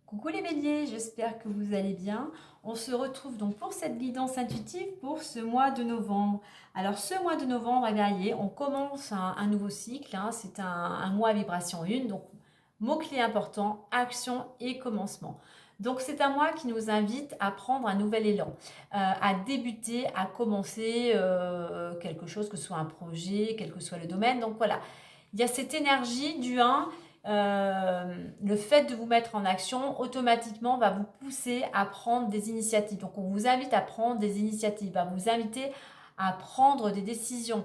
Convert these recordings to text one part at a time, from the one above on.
Coucou les béliers, j'espère que vous allez bien. On se retrouve donc pour cette guidance intuitive pour ce mois de novembre. Alors ce mois de novembre, eh bien, on commence un nouveau cycle, hein. C'est un mois à vibration 1, donc mots-clés importants, action et commencement. Donc c'est un mois qui nous invite à prendre un nouvel élan, à débuter, à commencer quelque chose, que ce soit un projet, quel que soit le domaine. Donc voilà, il y a cette énergie du 1. Le fait de vous mettre en action automatiquement va vous pousser à prendre des initiatives. Donc on vous invite à prendre des initiatives, va vous inviter à prendre des décisions.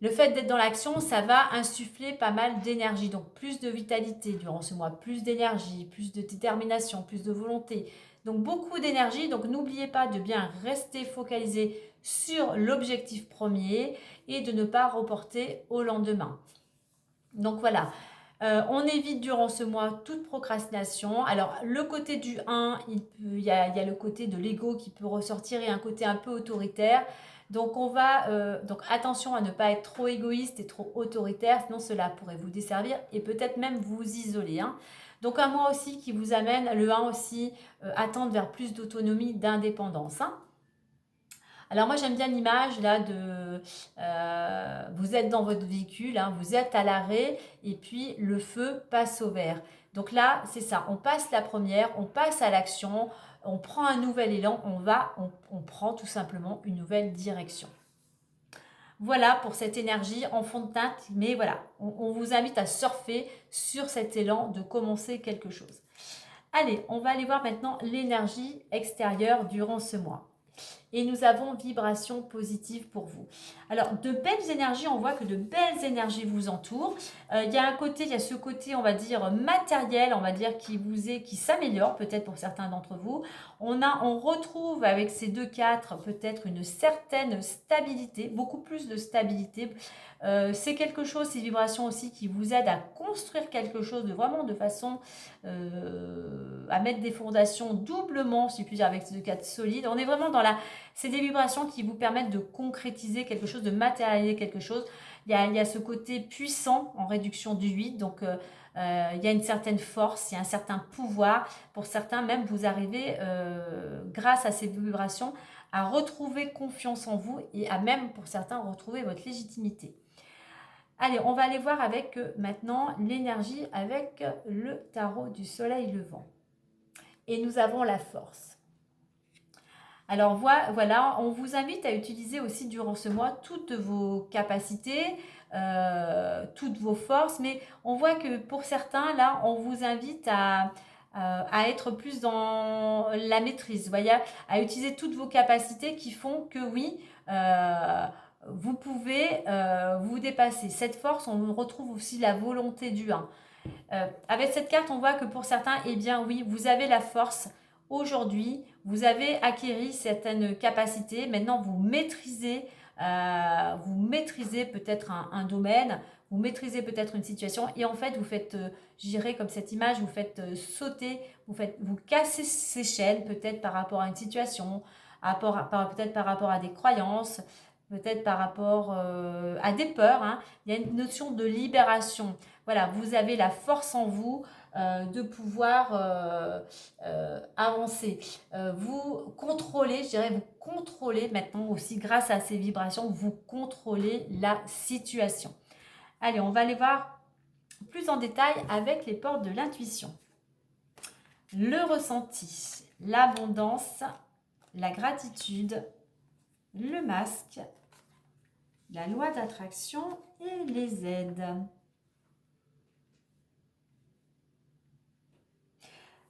Le fait d'être dans l'action, ça va insuffler pas mal d'énergie, donc plus de vitalité durant ce mois, plus d'énergie, plus de détermination, plus de volonté. Donc beaucoup d'énergie, donc n'oubliez pas de bien rester focalisé sur l'objectif premier et de ne pas reporter au lendemain. Donc voilà, on évite durant ce mois toute procrastination. Alors le côté du 1, il y a le côté de l'ego qui peut ressortir et un côté un peu autoritaire. Donc donc attention à ne pas être trop égoïste et trop autoritaire, sinon cela pourrait vous desservir et peut-être même vous isoler, hein. Donc un mois aussi qui vous amène, le 1 aussi, à tendre vers plus d'autonomie, d'indépendance, hein. Alors moi j'aime bien l'image là de vous êtes dans votre véhicule, hein, vous êtes à l'arrêt et puis le feu passe au vert. Donc là c'est ça, on passe la première, on passe à l'action, on prend un nouvel élan, on prend tout simplement une nouvelle direction. Voilà pour cette énergie en fond de teinte, mais voilà, on vous invite à surfer sur cet élan de commencer quelque chose. Allez, on va aller voir maintenant l'énergie extérieure durant ce mois. Et nous avons vibration positive pour vous. Alors, de belles énergies, on voit que de belles énergies vous entourent. Il y a ce côté, on va dire, matériel, on va dire, qui s'améliore peut-être pour certains d'entre vous. On retrouve avec ces 2-4 peut-être une certaine stabilité, beaucoup plus de stabilité. C'est quelque chose, ces vibrations aussi, qui vous aident à construire quelque chose de façon à mettre des fondations doublement, si je puis dire, avec ces 2-4 solides. On est vraiment c'est des vibrations qui vous permettent de concrétiser quelque chose, de matérialiser quelque chose. Il y a ce côté puissant en réduction du 8, donc il y a une certaine force, il y a un certain pouvoir. Pour certains, même, vous arrivez, grâce à ces vibrations, à retrouver confiance en vous et à même, pour certains, retrouver votre légitimité. Allez, on va aller voir avec maintenant l'énergie avec le tarot du soleil levant. Et nous avons la force. Alors voilà, on vous invite à utiliser aussi durant ce mois toutes vos capacités, toutes vos forces, mais on voit que pour certains, là, on vous invite à être plus dans la maîtrise, vous voyez, à utiliser toutes vos capacités qui font que oui, vous pouvez vous dépasser. Cette force, on retrouve aussi la volonté du 1. Avec cette carte, on voit que pour certains, eh bien oui, vous avez la force aujourd'hui, vous avez acquis certaines capacités, maintenant vous maîtrisez peut-être un domaine, vous maîtrisez peut-être une situation et en fait vous faites, je dirais comme cette image, vous faites sauter, vous cassez ces chaînes peut-être par rapport à une situation, peut-être par rapport à des croyances, peut-être par rapport à des peurs, hein. Il y a une notion de libération. Voilà, vous avez la force en vous de pouvoir avancer. Vous contrôlez, je dirais, vous contrôlez maintenant aussi grâce à ces vibrations, vous contrôlez la situation. Allez, on va aller voir plus en détail avec les portes de l'intuition. Le ressenti, l'abondance, la gratitude, le masque, la loi d'attraction et les aides.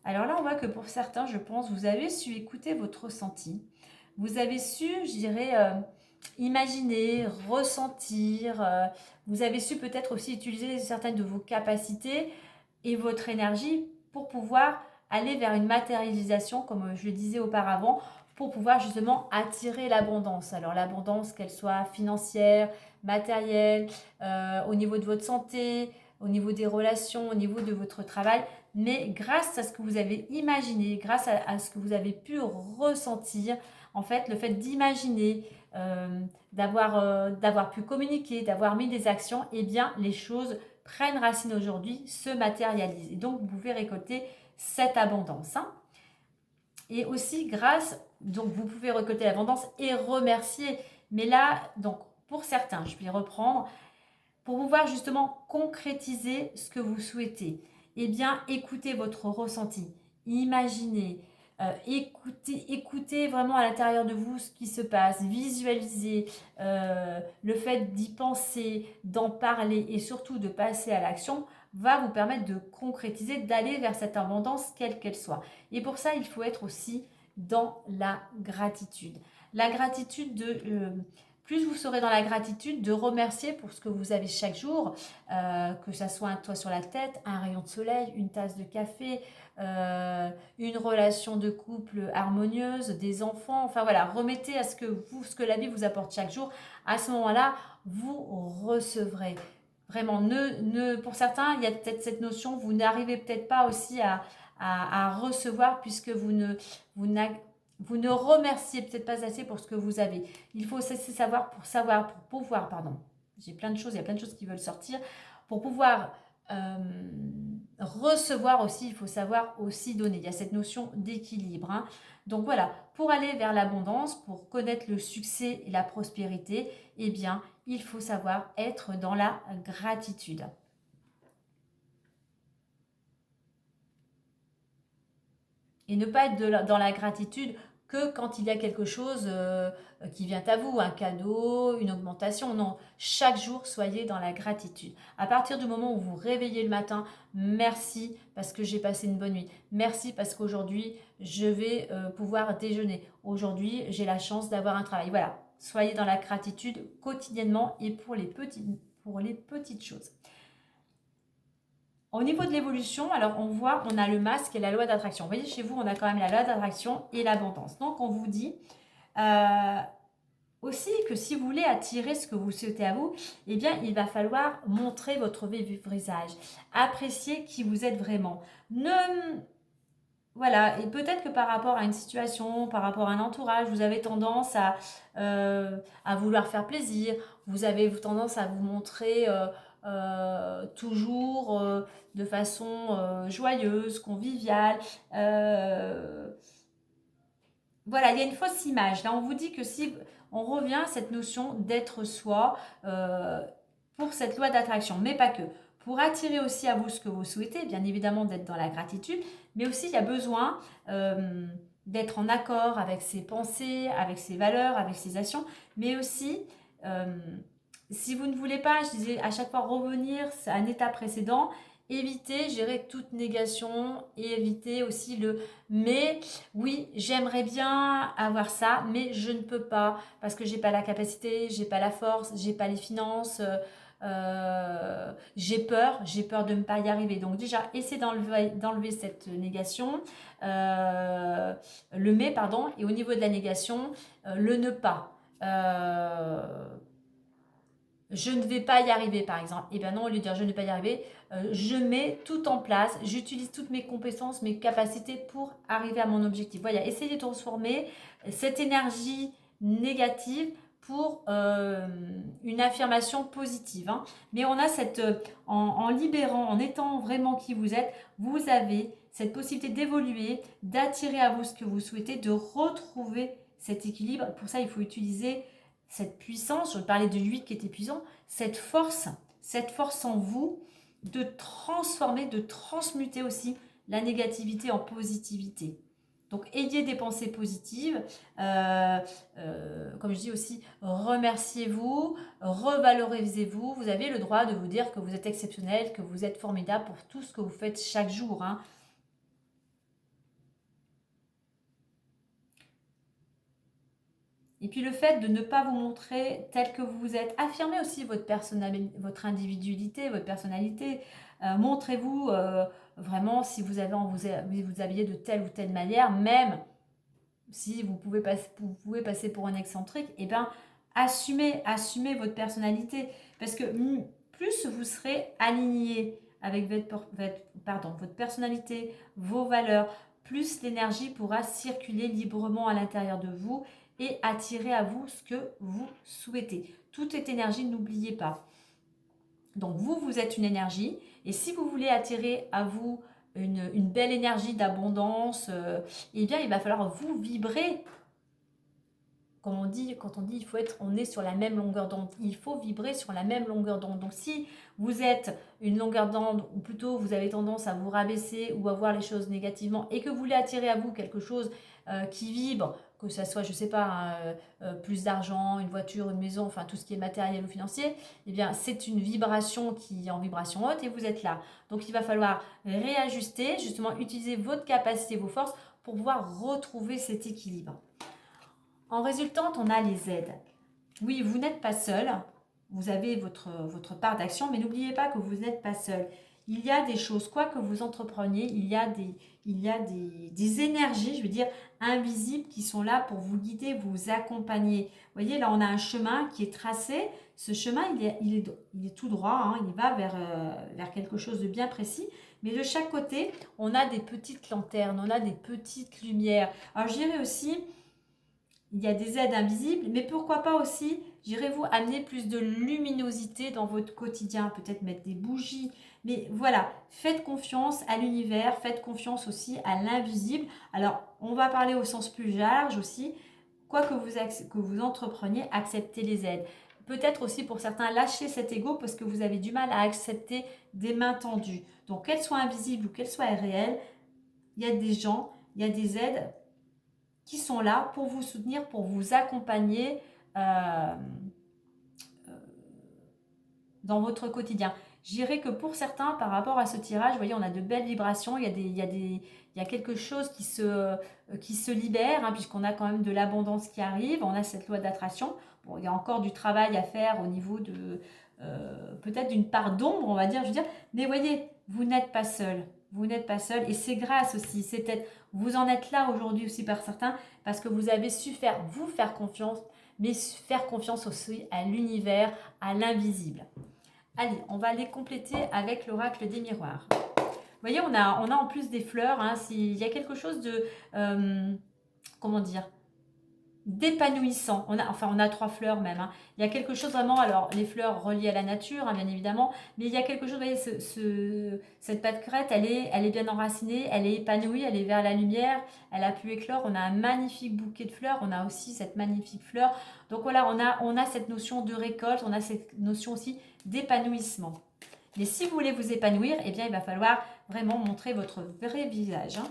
Alors là, on voit que pour certains, je pense, vous avez su écouter votre ressenti. Vous avez su, je dirais, imaginer, ressentir. Vous avez su peut-être aussi utiliser certaines de vos capacités et votre énergie pour pouvoir aller vers une matérialisation, comme je le disais auparavant, pour pouvoir justement attirer l'abondance. Alors l'abondance, qu'elle soit financière, matérielle, au niveau de votre santé, au niveau des relations, au niveau de votre travail, mais grâce à ce que vous avez imaginé, grâce à ce que vous avez pu ressentir, en fait, le fait d'imaginer, d'avoir pu communiquer, d'avoir mis des actions, eh bien, les choses prennent racine aujourd'hui, se matérialisent. Et donc, vous pouvez récolter cette abondance, hein. Et aussi grâce, donc vous pouvez récolter l'abondance et remercier. Mais là, donc pour certains, je vais reprendre, pour pouvoir justement concrétiser ce que vous souhaitez, eh bien écoutez votre ressenti, imaginez, écoutez vraiment à l'intérieur de vous ce qui se passe, visualisez le fait d'y penser, d'en parler et surtout de passer à l'action va vous permettre de concrétiser, d'aller vers cette abondance quelle qu'elle soit. Et pour ça, il faut être aussi dans la gratitude. La gratitude plus vous serez dans la gratitude de remercier pour ce que vous avez chaque jour, que ça soit un toit sur la tête, un rayon de soleil, une tasse de café, une relation de couple harmonieuse, des enfants, enfin voilà, remettez à ce que la vie vous apporte chaque jour. À ce moment-là, vous recevrez. Vraiment, pour certains, il y a peut-être cette notion, vous n'arrivez peut-être pas aussi à recevoir puisque vous ne remerciez peut-être pas assez pour ce que vous avez. Il faut cesser pour pouvoir, pardon. J'ai plein de choses, il y a plein de choses qui veulent sortir. Pour pouvoir recevoir aussi, il faut savoir aussi donner. Il y a cette notion d'équilibre, hein. Donc voilà, pour aller vers l'abondance, pour connaître le succès et la prospérité, eh bien, il faut savoir être dans la gratitude. Et ne pas être dans la gratitude que quand il y a quelque chose qui vient à vous, un cadeau, une augmentation. Non, chaque jour, soyez dans la gratitude. À partir du moment où vous réveillez le matin, merci parce que j'ai passé une bonne nuit. Merci parce qu'aujourd'hui, je vais pouvoir déjeuner. Aujourd'hui, j'ai la chance d'avoir un travail. Voilà, soyez dans la gratitude quotidiennement et pour les petites choses. Au niveau de l'évolution, alors on voit, on a le masque et la loi d'attraction. Vous voyez, chez vous, on a quand même la loi d'attraction et l'abondance. Donc, on vous dit aussi que si vous voulez attirer ce que vous souhaitez à vous, eh bien, il va falloir montrer votre visage, apprécier qui vous êtes vraiment. Voilà, et peut-être que par rapport à une situation, par rapport à un entourage, vous avez tendance à vouloir faire plaisir, vous avez tendance à vous montrer toujours de façon joyeuse, conviviale. Voilà, il y a une fausse image. Là, on vous dit que si on revient à cette notion d'être soi pour cette loi d'attraction, mais pas que. Pour attirer aussi à vous ce que vous souhaitez, bien évidemment d'être dans la gratitude, mais aussi il y a besoin d'être en accord avec ses pensées, avec ses valeurs, avec ses actions, mais aussi si vous ne voulez pas, je disais à chaque fois revenir à un état précédent, éviter, gérer toute négation et éviter aussi le mais oui, j'aimerais bien avoir ça, mais je ne peux pas parce que j'ai pas la capacité, j'ai pas la force, j'ai pas les finances, j'ai peur de ne pas y arriver. Donc déjà, essayez d'enlever cette négation, le mais, pardon, et au niveau de la négation, le ne pas. Je ne vais pas y arriver, par exemple. Et bien non, au lieu de dire je ne vais pas y arriver, je mets tout en place, j'utilise toutes mes compétences, mes capacités pour arriver à mon objectif. Voilà, essayez de transformer cette énergie négative pour une affirmation positive, hein. Mais on a en libérant, en étant vraiment qui vous êtes, vous avez cette possibilité d'évoluer, d'attirer à vous ce que vous souhaitez, de retrouver cet équilibre. Pour ça, il faut utiliser cette puissance, je parlais de l'huile qui était puissante, cette force en vous de transformer, de transmuter aussi la négativité en positivité. Donc, ayez des pensées positives. Comme je dis aussi, remerciez-vous, revalorisez-vous. Vous avez le droit de vous dire que vous êtes exceptionnel, que vous êtes formidable pour tout ce que vous faites chaque jour, hein. Et puis le fait de ne pas vous montrer tel que vous êtes, affirmez aussi votre individualité, votre personnalité. Montrez-vous vraiment si vous avez vous habillez de telle ou telle manière, même si vous pouvez passer pour un excentrique, et bien assumez votre personnalité. Parce que plus vous serez aligné avec votre personnalité, vos valeurs, plus l'énergie pourra circuler librement à l'intérieur de vous et attirer à vous ce que vous souhaitez. Tout est énergie, n'oubliez pas. Donc vous êtes une énergie et si vous voulez attirer à vous une belle énergie d'abondance, eh bien, il va falloir vous vibrer. Comme on dit, quand on dit on est sur la même longueur d'onde, il faut vibrer sur la même longueur d'onde. Donc si vous êtes une longueur d'onde, ou plutôt vous avez tendance à vous rabaisser ou à voir les choses négativement, et que vous voulez attirer à vous quelque chose qui vibre, que ça soit, je ne sais pas, plus d'argent, une voiture, une maison, enfin tout ce qui est matériel ou financier, eh bien c'est une vibration qui est en vibration haute et vous êtes là. Donc il va falloir réajuster, justement utiliser votre capacité, vos forces pour pouvoir retrouver cet équilibre. En résultante, on a les aides. Oui, vous n'êtes pas seul, vous avez votre part d'action, mais n'oubliez pas que vous n'êtes pas seul. Il y a des choses, quoi que vous entrepreniez, il y a des énergies, je veux dire, invisibles qui sont là pour vous guider, vous accompagner. Vous voyez, là, on a un chemin qui est tracé. Ce chemin, il est tout droit, hein, il va vers quelque chose de bien précis. Mais de chaque côté, on a des petites lanternes, on a des petites lumières. Alors, je dirais aussi, il y a des aides invisibles, mais pourquoi pas aussi, j'irai-vous amener plus de luminosité dans votre quotidien, peut-être mettre des bougies, mais voilà, faites confiance à l'univers, faites confiance aussi à l'invisible. Alors, on va parler au sens plus large aussi, quoi que vous entrepreniez, acceptez les aides. Peut-être aussi pour certains, lâchez cet ego parce que vous avez du mal à accepter des mains tendues. Donc, qu'elles soient invisibles ou qu'elles soient réelles, il y a des gens, il y a des aides qui sont là pour vous soutenir, pour vous accompagner euh, dans votre quotidien. Je dirais que pour certains, par rapport à ce tirage, vous voyez, on a de belles vibrations, il y a quelque chose qui se libère, hein, puisqu'on a quand même de l'abondance qui arrive, on a cette loi d'attraction. Bon, il y a encore du travail à faire au niveau de peut-être d'une part d'ombre, on va dire, je veux dire, mais voyez, vous n'êtes pas seul. Vous n'êtes pas seul et c'est grâce aussi, c'est peut-être, vous en êtes là aujourd'hui aussi par certains, parce que vous avez su vous faire confiance, mais faire confiance aussi à l'univers, à l'invisible. Allez, on va les compléter avec l'oracle des miroirs. Vous voyez, on a en plus des fleurs. Hein, s'il y a quelque chose de, comment dire, d'épanouissant. On a 3 fleurs même. Hein. Il y a quelque chose vraiment, alors les fleurs reliées à la nature, hein, bien évidemment, mais il y a quelque chose, vous voyez, cette pâquerette, elle est bien enracinée, elle est épanouie, elle est vers la lumière, elle a pu éclore. On a un magnifique bouquet de fleurs, on a aussi cette magnifique fleur. Donc voilà, on a cette notion de récolte, on a cette notion aussi d'épanouissement. Mais si vous voulez vous épanouir, eh bien, il va falloir vraiment montrer votre vrai visage. Hein.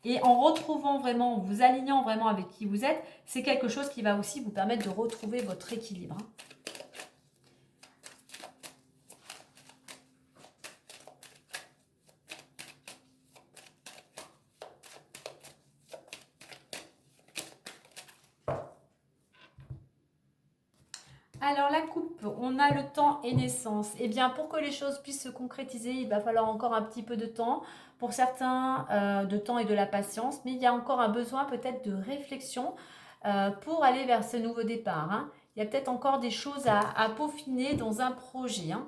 Et en retrouvant vraiment, en vous alignant vraiment avec qui vous êtes, c'est quelque chose qui va aussi vous permettre de retrouver votre équilibre. Hein. Alors la coupe, on a le temps et naissance. Eh bien, pour que les choses puissent se concrétiser, il va falloir encore un petit peu de temps. Pour certains, de temps et de la patience. Mais il y a encore un besoin peut-être de réflexion pour aller vers ce nouveau départ. Hein. Il y a peut-être encore des choses à peaufiner dans un projet. Hein.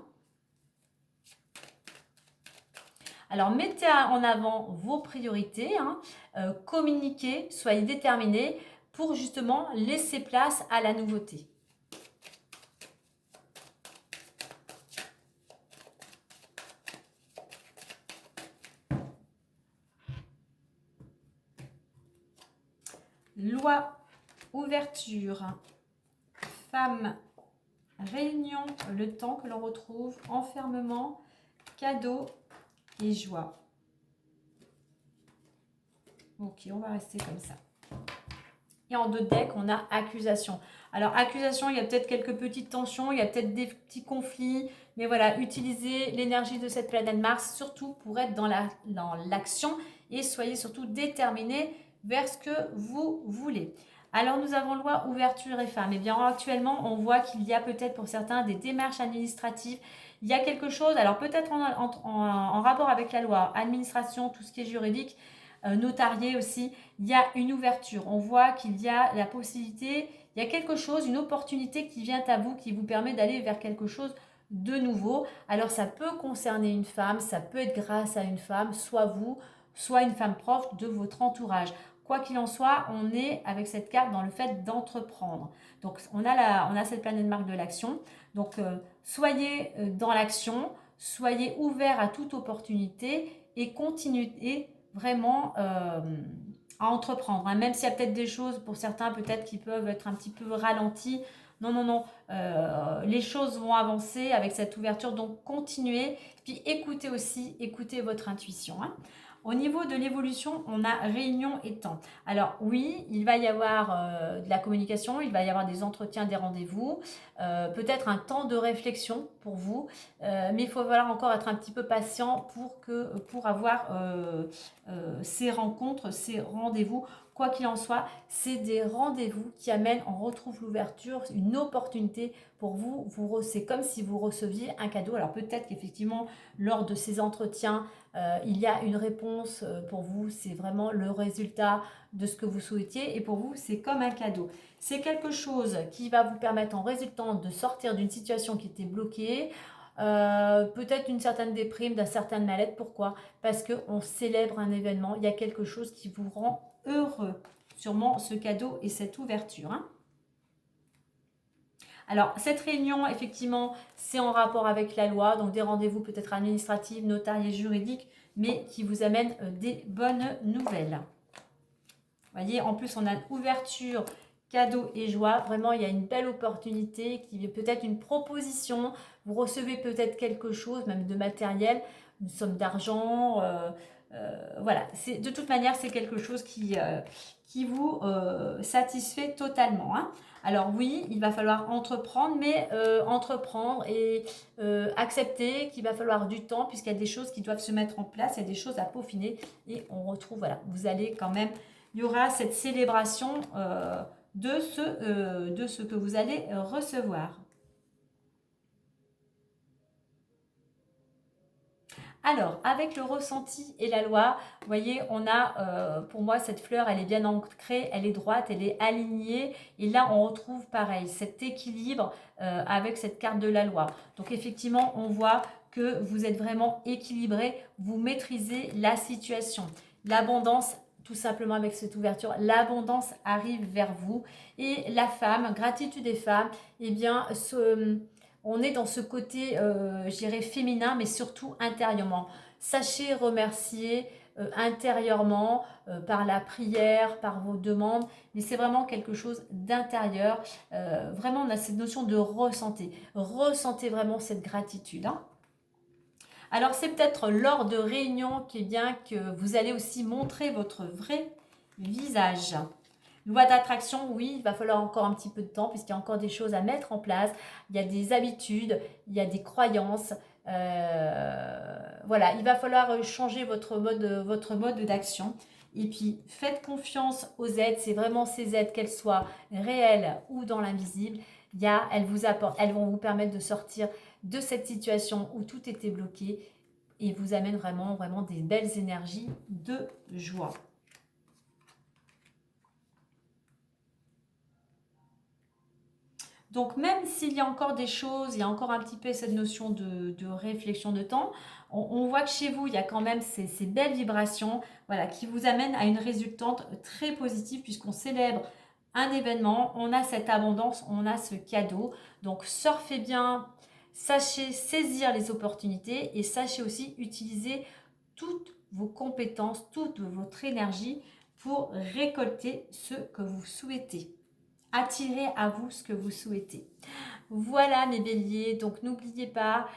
Alors, mettez en avant vos priorités, hein, communiquez, soyez déterminés pour justement laisser place à la nouveauté. Loi, ouverture, femme, réunion, le temps que l'on retrouve, enfermement, cadeau et joie. Ok, on va rester comme ça. Et en 2 decks, on a accusation. Alors, accusation, il y a peut-être quelques petites tensions, il y a peut-être des petits conflits. Mais voilà, utilisez l'énergie de cette planète Mars, surtout pour être dans l'action. Et soyez surtout déterminés vers ce que vous voulez. Alors, nous avons loi, ouverture et femme. Eh bien, actuellement, on voit qu'il y a peut-être pour certains des démarches administratives. Il y a quelque chose, alors peut-être en rapport avec la loi, administration, tout ce qui est juridique, notarié aussi, il y a une ouverture. On voit qu'il y a la possibilité, il y a quelque chose, une opportunité qui vient à vous, qui vous permet d'aller vers quelque chose de nouveau. Alors ça peut concerner une femme, ça peut être grâce à une femme, soit vous, soit une femme proche de votre entourage. Quoi qu'il en soit, on est avec cette carte dans le fait d'entreprendre. Donc on a cette planète marque de l'action. Donc soyez dans l'action, soyez ouverts à toute opportunité et continuez vraiment à entreprendre, hein. Même s'il y a peut-être des choses pour certains peut-être qui peuvent être un petit peu ralenties. Non, non, non, les choses vont avancer avec cette ouverture, donc continuez. Puis écoutez aussi, écoutez votre intuition, hein. Au niveau de l'évolution, on a réunion et temps. Alors oui, il va y avoir de la communication, il va y avoir des entretiens, des rendez-vous, peut-être un temps de réflexion pour vous, mais il faut falloir encore être un petit peu patient pour avoir ces rencontres, ces rendez-vous. Quoi qu'il en soit, c'est des rendez-vous qui amènent, on retrouve l'ouverture, une opportunité pour vous. C'est comme si vous receviez un cadeau. Alors peut-être qu'effectivement, lors de ces entretiens, il y a une réponse pour vous. C'est vraiment le résultat de ce que vous souhaitiez. Et pour vous, c'est comme un cadeau. C'est quelque chose qui va vous permettre en résultant de sortir d'une situation qui était bloquée. Peut-être une certaine déprime, d'un certain mal-être. Pourquoi? Parce qu'on célèbre un événement. Il y a quelque chose qui vous rend heureux. Sûrement ce cadeau et cette ouverture, hein. Alors, cette réunion, effectivement, c'est en rapport avec la loi, donc des rendez-vous peut-être administratifs, notariés, juridiques, mais qui vous amènent des bonnes nouvelles. Vous voyez, en plus, on a ouverture, cadeau et joie. Vraiment, il y a une belle opportunité, qui est peut-être une proposition. Vous recevez peut-être quelque chose, même de matériel, une somme d'argent. Voilà, de toute manière, c'est quelque chose qui vous satisfait totalement, hein. Alors oui, il va falloir entreprendre, mais entreprendre et accepter qu'il va falloir du temps, puisqu'il y a des choses qui doivent se mettre en place, il y a des choses à peaufiner, et on retrouve, voilà, vous allez quand même, il y aura cette célébration de ce que vous allez recevoir. Alors, avec le ressenti et la loi, vous voyez, on a, pour moi, cette fleur, elle est bien ancrée, elle est droite, elle est alignée. Et là, on retrouve pareil, cet équilibre avec cette carte de la loi. Donc, effectivement, on voit que vous êtes vraiment équilibré, vous maîtrisez la situation. L'abondance, tout simplement avec cette ouverture, l'abondance arrive vers vous. Et la femme, gratitude des femmes, eh bien, on est dans ce côté, je dirais, féminin, mais surtout intérieurement. Sachez remercier intérieurement, par la prière, par vos demandes, mais c'est vraiment quelque chose d'intérieur. Vraiment, on a cette notion de ressentez. Ressentez vraiment cette gratitude, hein. Alors, c'est peut-être lors de réunions que vous allez aussi montrer votre vrai visage. Loi d'attraction, oui, il va falloir encore un petit peu de temps puisqu'il y a encore des choses à mettre en place. Il y a des habitudes, il y a des croyances. Voilà, il va falloir changer votre mode d'action. Et puis, faites confiance aux aides. C'est vraiment ces aides, qu'elles soient réelles ou dans l'invisible. Elles vont vous permettre de sortir de cette situation où tout était bloqué et vous amènent vraiment, vraiment des belles énergies de joie. Donc même s'il y a encore des choses, il y a encore un petit peu cette notion de réflexion de temps, on voit que chez vous, il y a quand même ces belles vibrations, voilà, qui vous amènent à une résultante très positive puisqu'on célèbre un événement, on a cette abondance, on a ce cadeau. Donc surfez bien, sachez saisir les opportunités et sachez aussi utiliser toutes vos compétences, toute votre énergie pour récolter ce que vous souhaitez. Attirez à vous ce que vous souhaitez. Voilà mes béliers, donc n'oubliez pas,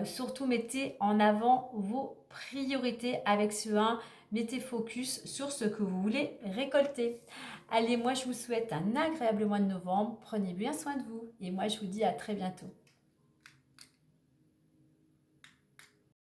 surtout mettez en avant vos priorités avec ce 1, mettez focus sur ce que vous voulez récolter. Allez, moi je vous souhaite un agréable mois de novembre, prenez bien soin de vous et moi je vous dis à très bientôt.